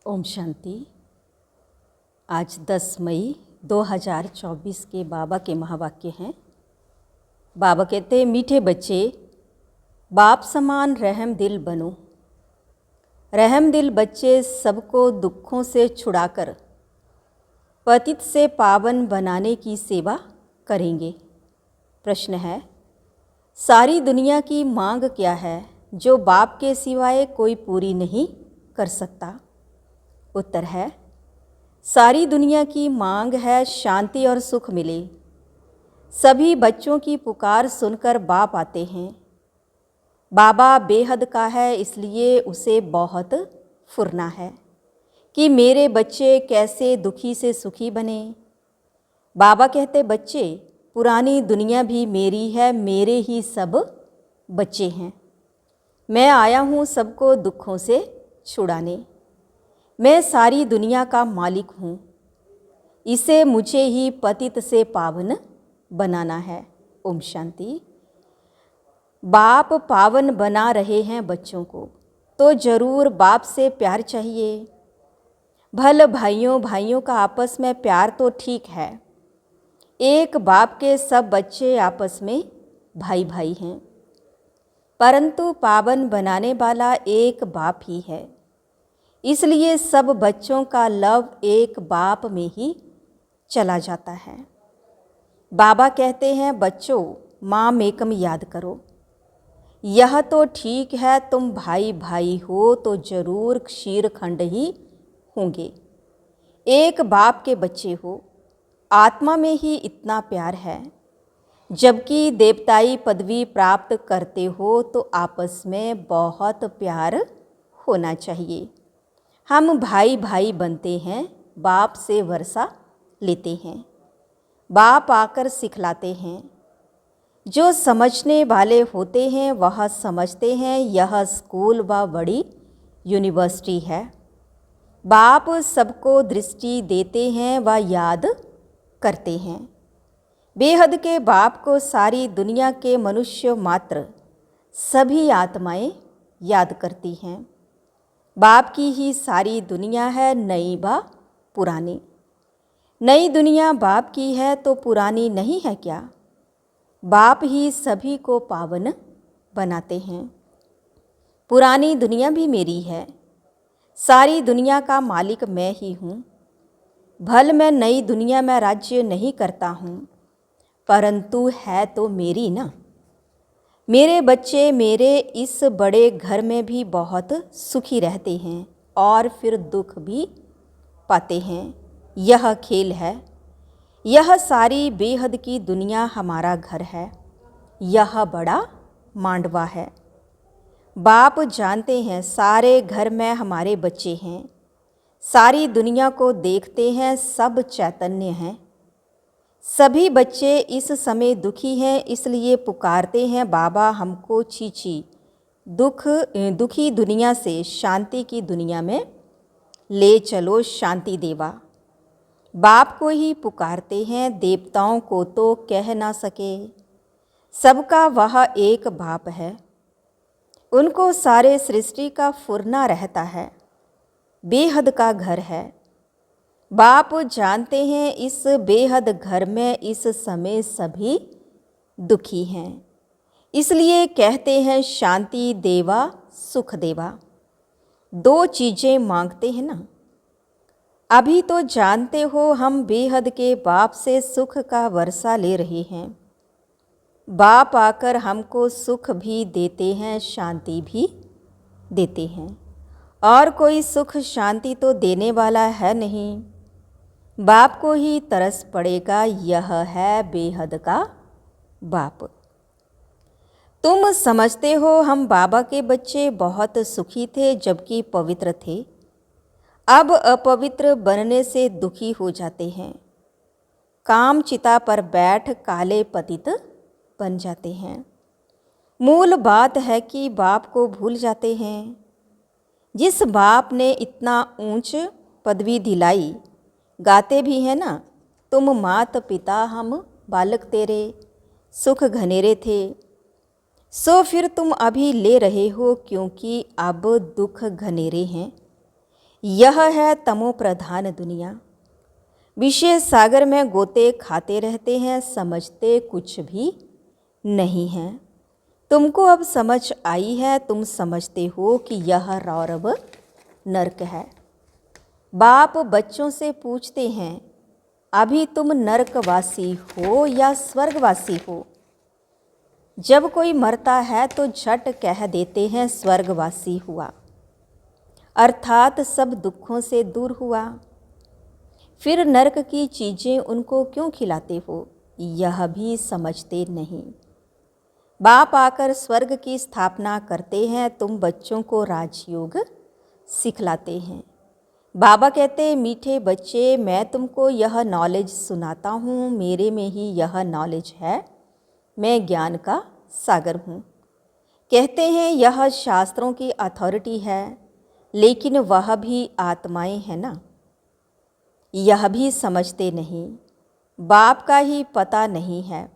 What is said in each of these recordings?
ओम शांति। आज 10 मई 2024 के बाबा के महावाक्य हैं। बाबा कहते हैं, मीठे बच्चे बाप समान रहम दिल बनो। रहम दिल बच्चे सबको दुखों से छुड़ाकर पतित से पावन बनाने की सेवा करेंगे। प्रश्न है, सारी दुनिया की मांग क्या है जो बाप के सिवाय कोई पूरी नहीं कर सकता? उत्तर है, सारी दुनिया की मांग है शांति और सुख मिले। सभी बच्चों की पुकार सुनकर बाप आते हैं। बाबा बेहद का है, इसलिए उसे बहुत फुरना है कि मेरे बच्चे कैसे दुखी से सुखी बने। बाबा कहते, बच्चे पुरानी दुनिया भी मेरी है, मेरे ही सब बच्चे हैं। मैं आया हूँ सबको दुखों से छुड़ाने। मैं सारी दुनिया का मालिक हूँ, इसे मुझे ही पतित से पावन बनाना है। ओम शांति। बाप पावन बना रहे हैं बच्चों को, तो जरूर बाप से प्यार चाहिए। भल भाइयों भाइयों का आपस में प्यार तो ठीक है। एक बाप के सब बच्चे आपस में भाई भाई हैं, परंतु पावन बनाने वाला एक बाप ही है। इसलिए सब बच्चों का लव एक बाप में ही चला जाता है। बाबा कहते हैं, बच्चों माम एकम याद करो। यह तो ठीक है, तुम भाई भाई हो तो जरूर क्षीरखंड ही होंगे। एक बाप के बच्चे हो, आत्मा में ही इतना प्यार है। जबकि देवताई पदवी प्राप्त करते हो तो आपस में बहुत प्यार होना चाहिए। हम भाई भाई बनते हैं, बाप से वर्षा लेते हैं। बाप आकर सिखलाते हैं। जो समझने वाले होते हैं वह समझते हैं यह स्कूल व बड़ी यूनिवर्सिटी है। बाप सबको दृष्टि देते हैं व याद करते हैं। बेहद के बाप को सारी दुनिया के मनुष्य मात्र सभी आत्माएं याद करती हैं। बाप की ही सारी दुनिया है, नई व पुरानी। नई दुनिया बाप की है तो पुरानी नहीं है क्या? बाप ही सभी को पावन बनाते हैं। पुरानी दुनिया भी मेरी है, सारी दुनिया का मालिक मैं ही हूँ। भल मैं नई दुनिया में राज्य नहीं करता हूँ, परंतु है तो मेरी ना। मेरे बच्चे मेरे इस बड़े घर में भी बहुत सुखी रहते हैं और फिर दुख भी पाते हैं। यह खेल है। यह सारी बेहद की दुनिया हमारा घर है। यह बड़ा मांडवा है। बाप जानते हैं सारे घर में हमारे बच्चे हैं। सारी दुनिया को देखते हैं, सब चैतन्य हैं। सभी बच्चे इस समय दुखी हैं, इसलिए पुकारते हैं, बाबा हमको छीछी दुखी दुनिया से शांति की दुनिया में ले चलो, शांति देवा। बाप को ही पुकारते हैं, देवताओं को तो कह ना सके। सबका वह एक बाप है। उनको सारे सृष्टि का फुरना रहता है। बेहद का घर है। बाप जानते हैं इस बेहद घर में इस समय सभी दुखी हैं, इसलिए कहते हैं शांति देवा सुख देवा। दो चीज़ें मांगते हैं ना। अभी तो जानते हो हम बेहद के बाप से सुख का वर्षा ले रहे हैं। बाप आकर हमको सुख भी देते हैं, शांति भी देते हैं, और कोई सुख शांति तो देने वाला है नहीं। बाप को ही तरस पड़ेगा। यह है बेहद का बाप। तुम समझते हो हम बाबा के बच्चे बहुत सुखी थे जबकि पवित्र थे। अब अपवित्र बनने से दुखी हो जाते हैं। काम चिता पर बैठ काले पतित बन जाते हैं। मूल बात है कि बाप को भूल जाते हैं। जिस बाप ने इतना ऊंच पदवी दिलाई, गाते भी हैं ना, तुम मात पिता हम बालक तेरे, सुख घनेरे थे। सो फिर तुम अभी ले रहे हो क्योंकि अब दुख घनेरे हैं। यह है तमो प्रधान दुनिया। विषय सागर में गोते खाते रहते हैं, समझते कुछ भी नहीं है। तुमको अब समझ आई है, तुम समझते हो कि यह रौरव नरक है। बाप बच्चों से पूछते हैं, अभी तुम नरकवासी हो या स्वर्गवासी हो? जब कोई मरता है तो झट कह देते हैं स्वर्गवासी हुआ, अर्थात सब दुखों से दूर हुआ। फिर नरक की चीज़ें उनको क्यों खिलाते हो, यह भी समझते नहीं। बाप आकर स्वर्ग की स्थापना करते हैं, तुम बच्चों को राजयोग सिखलाते हैं। बाबा कहते, मीठे बच्चे, मैं तुमको यह नॉलेज सुनाता हूँ, मेरे में ही यह नॉलेज है, मैं ज्ञान का सागर हूँ। कहते हैं यह शास्त्रों की अथॉरिटी है, लेकिन वह भी आत्माएं हैं ना, यह भी समझते नहीं। बाप का ही पता नहीं है।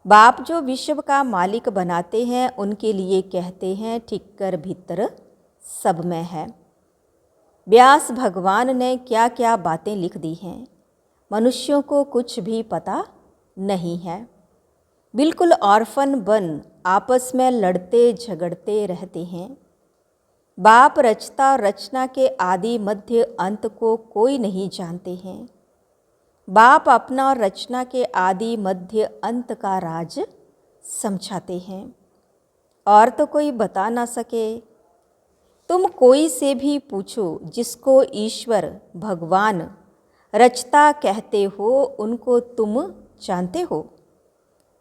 बाप जो विश्व का मालिक बनाते हैं, उनके लिए कहते हैं ठिक्कर भीतर सब में है। व्यास भगवान ने क्या क्या बातें लिख दी हैं, मनुष्यों को कुछ भी पता नहीं है। बिल्कुल ऑर्फन बन आपस में लड़ते झगड़ते रहते हैं। बाप रचता रचना के आदि मध्य अंत को कोई नहीं जानते हैं। बाप अपना रचना के आदि मध्य अंत का राज समझाते हैं, और तो कोई बता ना सके। तुम कोई से भी पूछो, जिसको ईश्वर भगवान रचता कहते हो, उनको तुम जानते हो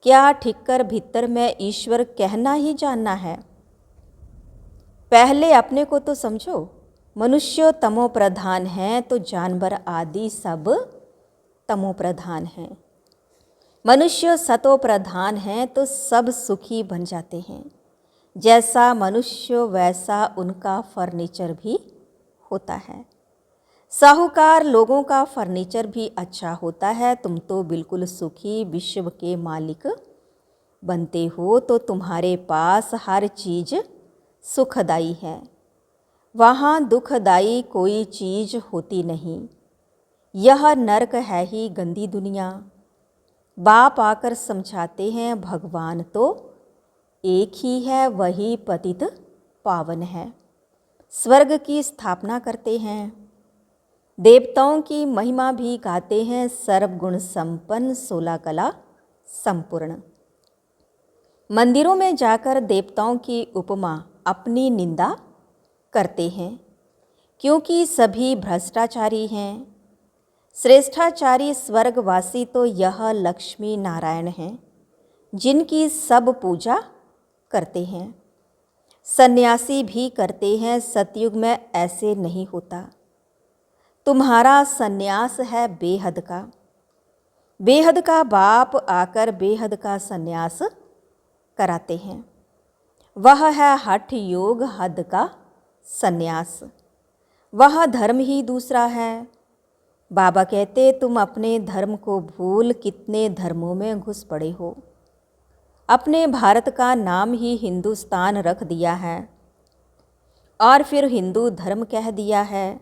क्या? ठिक्कर भीतर में ईश्वर कहना ही जानना है। पहले अपने को तो समझो। मनुष्य तमो प्रधान है तो जानवर आदि सब तमो प्रधान हैं। मनुष्य सतो प्रधान है तो सब सुखी बन जाते हैं। जैसा मनुष्य वैसा उनका फर्नीचर भी होता है। साहूकार लोगों का फर्नीचर भी अच्छा होता है। तुम तो बिल्कुल सुखी विश्व के मालिक बनते हो, तो तुम्हारे पास हर चीज़ सुखदाई है। वहाँ दुखदाई कोई चीज़ होती नहीं। यह नरक है ही गंदी दुनिया। बाप आकर समझाते हैं, भगवान तो एक ही है, वही पतित पावन है। स्वर्ग की स्थापना करते हैं, देवताओं की महिमा भी गाते हैं। सर्वगुण संपन्न 16 कला संपूर्ण। मंदिरों में जाकर देवताओं की उपमा अपनी निंदा करते हैं, क्योंकि सभी भ्रष्टाचारी हैं। श्रेष्ठाचारी स्वर्गवासी तो यह लक्ष्मी नारायण हैं, जिनकी सब पूजा करते हैं। सन्यासी भी करते हैं। सतयुग में ऐसे नहीं होता। तुम्हारा सन्यास है बेहद का। बेहद का बाप आकर बेहद का सन्यास कराते हैं। वह है हठ योग हद का सन्यास। वह धर्म ही दूसरा है। बाबा कहते, तुम अपने धर्म को भूल कितने धर्मों में घुस पड़े हो। अपने भारत का नाम ही हिंदुस्तान रख दिया है और फिर हिंदू धर्म कह दिया है।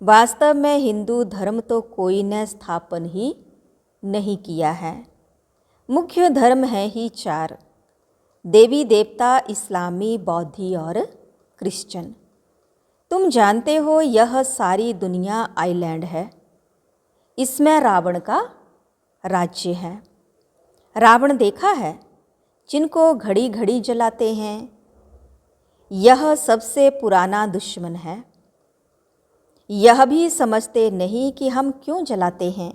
वास्तव में हिंदू धर्म तो कोई ने स्थापन ही नहीं किया है। मुख्य धर्म है ही 4, देवी देवता, इस्लामी, बौद्धि और क्रिश्चियन। तुम जानते हो यह सारी दुनिया आइलैंड है। इसमें रावण का राज्य है। रावण देखा है, जिनको घड़ी घड़ी जलाते हैं। यह सबसे पुराना दुश्मन है। यह भी समझते नहीं कि हम क्यों जलाते हैं।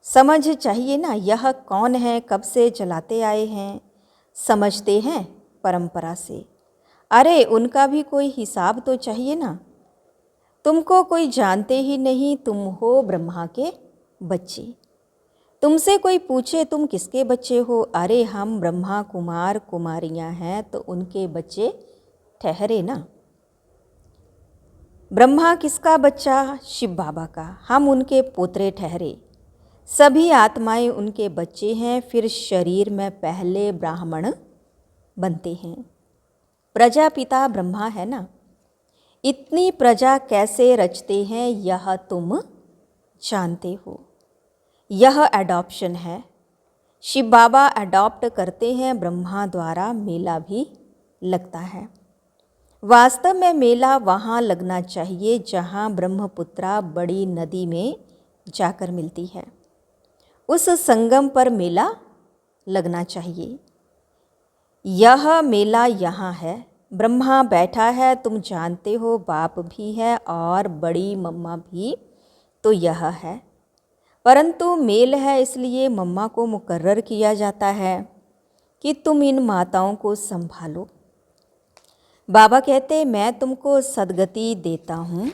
समझ चाहिए ना, यह कौन है, कब से जलाते आए हैं। समझते हैं परंपरा से। अरे उनका भी कोई हिसाब तो चाहिए ना। तुमको कोई जानते ही नहीं। तुम हो ब्रह्मा के बच्चे। तुमसे कोई पूछे तुम किसके बच्चे हो, अरे हम ब्रह्मा कुमार कुमारियां हैं, तो उनके बच्चे ठहरे ना। ब्रह्मा किसका बच्चा? शिव बाबा का। हम उनके पोतरे ठहरे। सभी आत्माएं उनके बच्चे हैं। फिर शरीर में पहले ब्राह्मण बनते हैं। प्रजापिता ब्रह्मा है ना। इतनी प्रजा कैसे रचते हैं यह तुम जानते हो। यह एडॉप्शन है। शिव बाबा अडॉप्ट करते हैं, ब्रह्मा द्वारा मेला भी लगता है। वास्तव में मेला वहाँ लगना चाहिए जहाँ ब्रह्मपुत्रा बड़ी नदी में जाकर मिलती है। उस संगम पर मेला लगना चाहिए। यह मेला यहाँ है। ब्रह्मा बैठा है, तुम जानते हो, बाप भी है और बड़ी मम्मा भी तो यह है। परंतु मेल है, इसलिए मम्मा को मुकर्रर किया जाता है कि तुम इन माताओं को संभालो। बाबा कहते मैं तुमको सद्गति देता हूँ।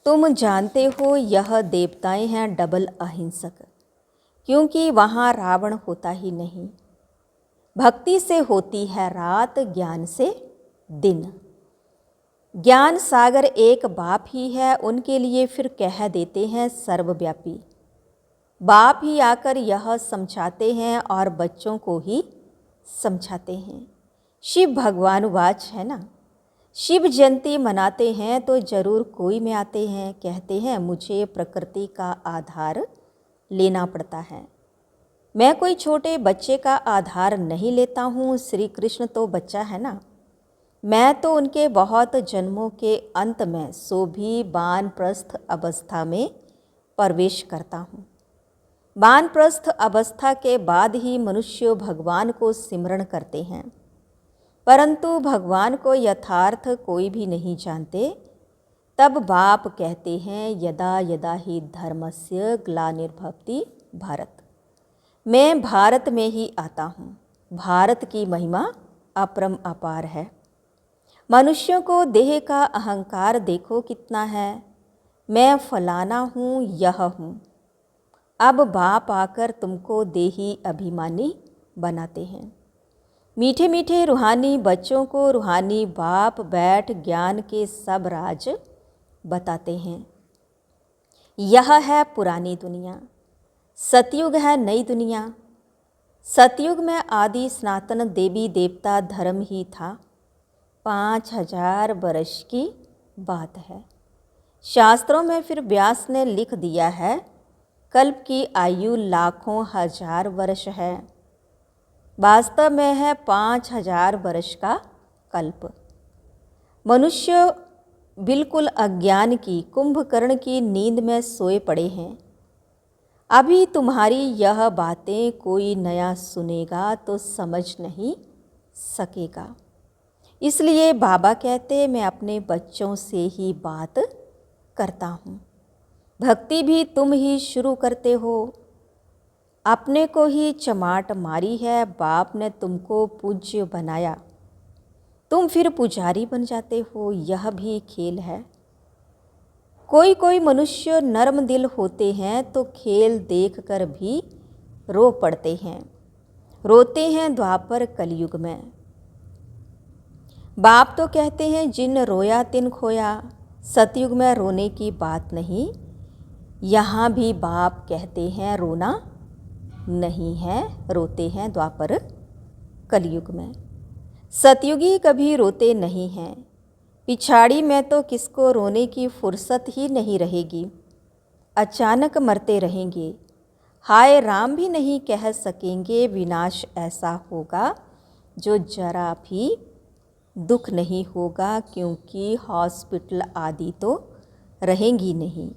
तुम जानते हो यह देवताएं हैं डबल अहिंसक, क्योंकि वहाँ रावण होता ही नहीं। भक्ति से होती है रात, ज्ञान से दिन। ज्ञान सागर एक बाप ही है, उनके लिए फिर कह देते हैं सर्वव्यापी। बाप ही आकर यह समझाते हैं और बच्चों को ही समझाते हैं। शिव भगवान वाच है ना। शिव जयंती मनाते हैं तो जरूर कोई में आते हैं, कहते हैं मुझे प्रकृति का आधार लेना पड़ता है। मैं कोई छोटे बच्चे का आधार नहीं लेता हूँ। श्री कृष्ण तो बच्चा है ना। मैं तो उनके बहुत जन्मों के अंत में सो भी वानप्रस्थ अवस्था में प्रवेश करता हूँ। वानप्रस्थ अवस्था के बाद ही मनुष्य भगवान को सिमरण करते हैं, परंतु भगवान को यथार्थ कोई भी नहीं जानते। तब बाप कहते हैं यदा यदा ही धर्मस्य ग्लानिर्भवति भारत। मैं भारत में ही आता हूँ। भारत की महिमा अपरम अपार है। मनुष्यों को देह का अहंकार देखो कितना है। मैं फलाना हूँ, यह हूँ। अब बाप आकर तुमको देही अभिमानी बनाते हैं। मीठे मीठे रूहानी बच्चों को रूहानी बाप बैठ ज्ञान के सब राज बताते हैं। यह है पुरानी दुनिया, सतयुग है नई दुनिया। सतयुग में आदि सनातन देवी देवता धर्म ही था। 5000 वर्ष की बात है। शास्त्रों में फिर व्यास ने लिख दिया है कल्प की आयु लाखों हजार वर्ष है। वास्तव में है 5000 वर्ष का कल्प। मनुष्य बिल्कुल अज्ञान की कुंभकर्ण की नींद में सोए पड़े हैं। अभी तुम्हारी यह बातें कोई नया सुनेगा तो समझ नहीं सकेगा। इसलिए बाबा कहते मैं अपने बच्चों से ही बात करता हूँ। भक्ति भी तुम ही शुरू करते हो। अपने को ही चमाट मारी है। बाप ने तुमको पूज्य बनाया, तुम फिर पुजारी बन जाते हो। यह भी खेल है। कोई कोई मनुष्य नर्म दिल होते हैं तो खेल देखकर भी रो पड़ते हैं। रोते हैं द्वापर कलयुग में। बाप तो कहते हैं जिन रोया तिन खोया। सतयुग में रोने की बात नहीं। यहाँ भी बाप कहते हैं रोना नहीं है, रोते हैं द्वापर कलयुग में। सतयुगी कभी रोते नहीं हैं। पिछाड़ी में तो किसको रोने की फुर्सत ही नहीं रहेगी। अचानक मरते रहेंगे। हाय राम भी नहीं कह सकेंगे। विनाश ऐसा होगा जो जरा भी दुख नहीं होगा, क्योंकि हॉस्पिटल आदि तो रहेंगी नहीं।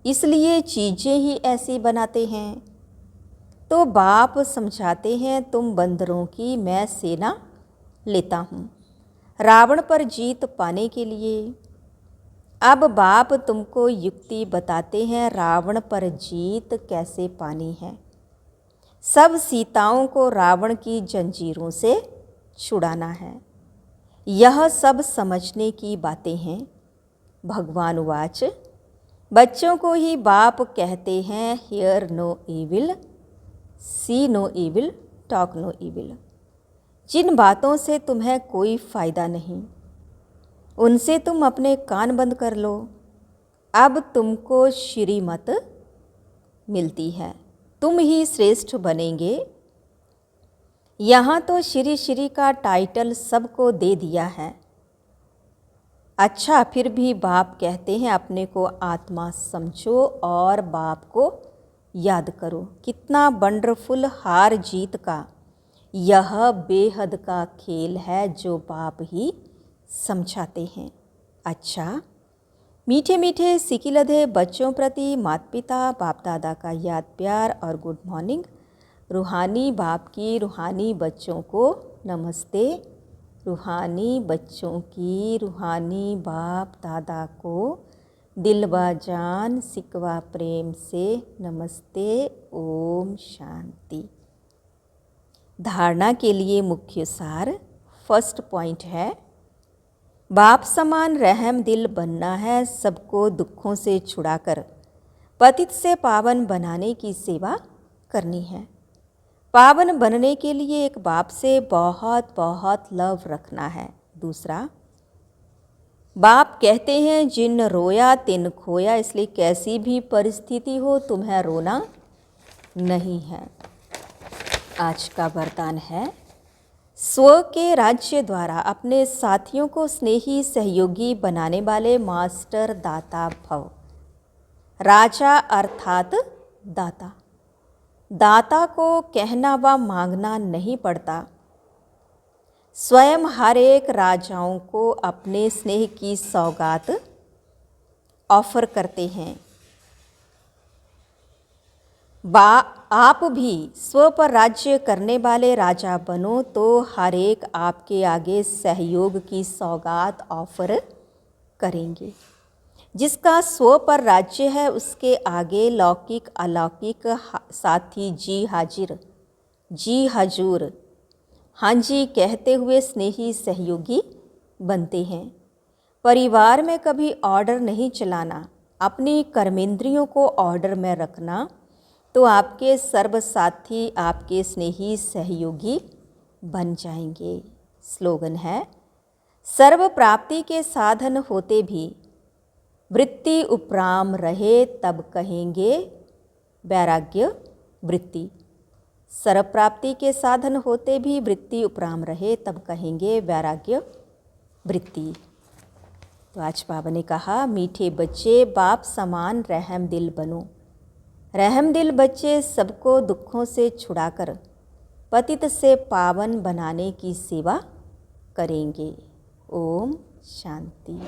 इसलिए चीज़ें ही ऐसी बनाते हैं। तो बाप समझाते हैं तुम बंदरों की मैं सेना लेता हूँ रावण पर जीत पाने के लिए। अब बाप तुमको युक्ति बताते हैं रावण पर जीत कैसे पानी है। सब सीताओं को रावण की जंजीरों से छुड़ाना है। यह सब समझने की बातें हैं। भगवान वाच बच्चों को ही बाप कहते हैं hear no evil, see no evil, talk no evil. जिन बातों से तुम्हें कोई फ़ायदा नहीं, उनसे तुम अपने कान बंद कर लो। अब तुमको श्रीमत मिलती है, तुम ही श्रेष्ठ बनेंगे। यहाँ तो श्री श्री का टाइटल सबको दे दिया है। अच्छा, फिर भी बाप कहते हैं अपने को आत्मा समझो और बाप को याद करो। कितना वंडरफुल हार जीत का यह बेहद का खेल है जो बाप ही समझाते हैं। अच्छा, मीठे मीठे सिकिलधे बच्चों प्रति माता पिता बाप दादा का याद प्यार और गुड मॉर्निंग। रूहानी बाप की रूहानी बच्चों को नमस्ते। रूहानी बच्चों की रूहानी बाप दादा को दिलवा जान सिकवा प्रेम से नमस्ते। ओम शांति। धारणा के लिए मुख्य सार फर्स्ट पॉइंट है, बाप समान रहम दिल बनना है। सबको दुखों से छुड़ाकर पतित से पावन बनाने की सेवा करनी है। पावन बनने के लिए एक बाप से बहुत बहुत लव रखना है। दूसरा, बाप कहते हैं जिन रोया तिन खोया, इसलिए कैसी भी परिस्थिति हो तुम्हें रोना नहीं है। आज का वरदान है, स्व के राज्य द्वारा अपने साथियों को स्नेही सहयोगी बनाने वाले मास्टर दाता भव। राजा अर्थात दाता। दाता को कहना व मांगना नहीं पड़ता। स्वयं हर एक राजाओं को अपने स्नेह की सौगात ऑफर करते हैं। आप भी स्व पर राज्य करने वाले राजा बनो तो हर एक आपके आगे सहयोग की सौगात ऑफर करेंगे। जिसका स्व पर राज्य है उसके आगे लौकिक अलौकिक साथी जी हाजिर जी हजूर हाँ जी कहते हुए स्नेही सहयोगी बनते हैं। परिवार में कभी ऑर्डर नहीं चलाना, अपनी कर्मेंद्रियों को ऑर्डर में रखना, तो आपके सर्व साथी आपके स्नेही सहयोगी बन जाएंगे। स्लोगन है, सर्व प्राप्ति के साधन होते भी वृत्ति उपराम रहे तब कहेंगे वैराग्य वृत्ति। सर्व प्राप्ति के साधन होते भी वृत्ति उपराम रहे तब कहेंगे वैराग्य वृत्ति। तो आज बाबा ने कहा, मीठे बच्चे बाप समान रहम दिल बनो। रहम दिल बच्चे सबको दुखों से छुड़ाकर पतित से पावन बनाने की सेवा करेंगे। ओम शांति।